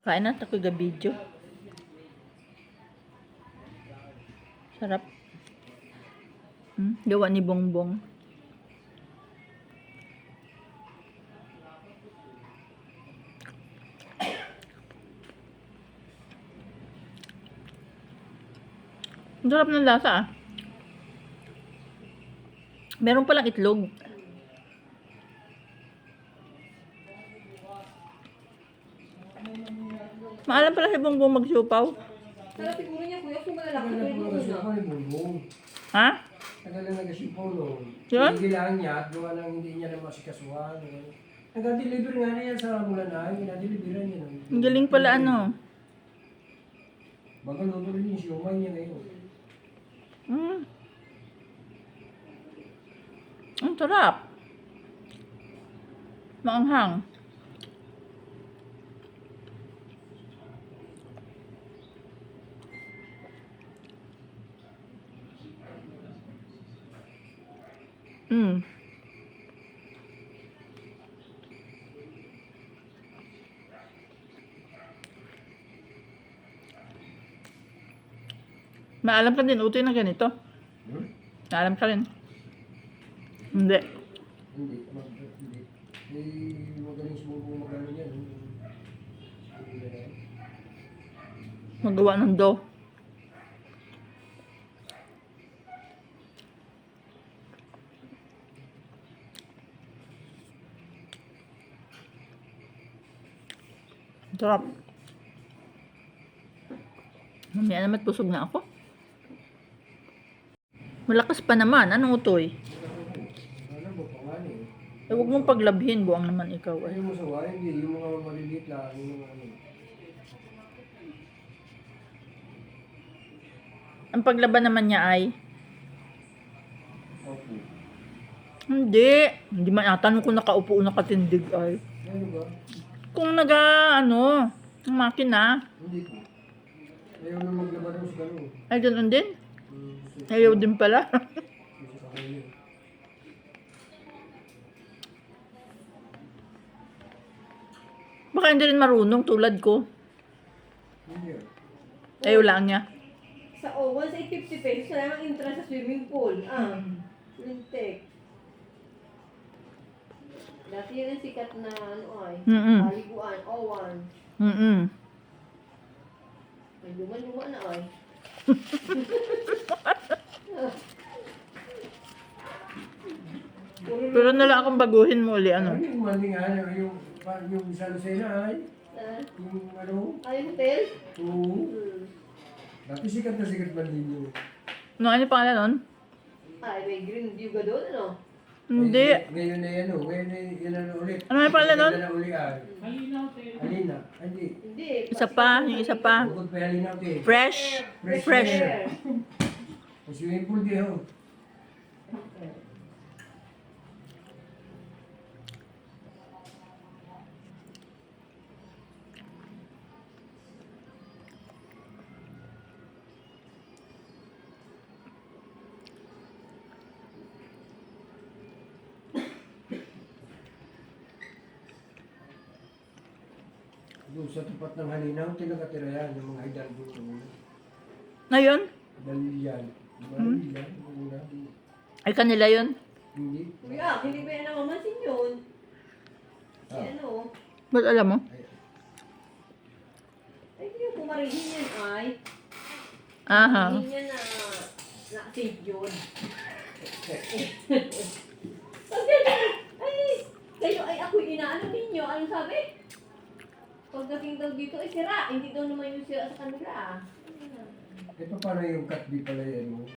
Kain na, takoy video. Sarap. Gawa ni Bongbong. Ang sarap ng lasa ah. Meron palang itlog. Maalam pala si Bongbong magsiupaw. Sarap siguro niya kuya kung malalaki ko yung Ha? Tagal na nag-asipaw no. Yun? Hindi lang niya at gawa lang hindi niya na masikasuhan. Nag-deliver nga na yan sa Mulanay. Ginadeliveran niya. Ang galing pala ano. Baga luto rin yung siumay niya ngayon. Ang sarap. Maanghang. Maalam ka din, utoy na ganito. Maalam ka rin. Hindi. Hindi. Hindi. Magaling si Bongbong magano niya. Magawa ng dough. Sarap. Mamaya naman busog na ako. Malakas pa naman. Anong utoy? Ano ba pangan eh? Huwag mong paglabhin. Buwang naman ikaw. Ayaw mo sa wine, hindi. Yung mga maliliit lang. Yung mga ano. Ang paglaban naman niya ay Opo. hindi. Hindi man tanong kung nakaupo o nakatindig ay. Ano ba? Kung ang makina. Hindi po. Ayaw na maglaban mo sa gano'n. Ay, ganoon din. Ayaw din pala. Baka hindi rin marunong tulad ko. Hindi. Ayaw lang niya. Sa Owan, sa 50 pesos, wala nang entrance sa swimming pool. Lintek. Dati yun ang sikat na ano ay. Paliguan, Owan. Ay, luma na ay. Pero nala akong baguhin mo uli, ano? Ano yung maling ano, yung sa Lucena ay, yung ano, Ay, hotel? oo. Dati sikat na sikat man din yun. Ano pangalan nun? Ay, may green view ka doon, ano? Hindi. Ngayon na yan, ngayon na yan ano ulit. Ano yung pangalan nun? Ganda na uli ay. Halina. Hindi. Hindi. Isa pa, yung isa pa. Bukod pa halina uli. Fresh. Fresh. air. Ang swimming pool di ho. Doon sa tapat ng halinaw, tinakatira yan, yung mga hidalgo. Ngayon? Dalilian. Dalilian, una. Ay, kanila yun. Hindi. Kuya, hindi ba yan namamansin yun? Si Ah. ano? Ba't alam mo? Ay, yung kumarihin yan ay. Aha. Hindi niya na-save yun. Pag kayo ay ako'y inaano ninyo, ano sabi? Pagdating daw dito, ay sira. Hindi daw naman yung sira sa kanila. Ito paano yung cut di pala yan mo?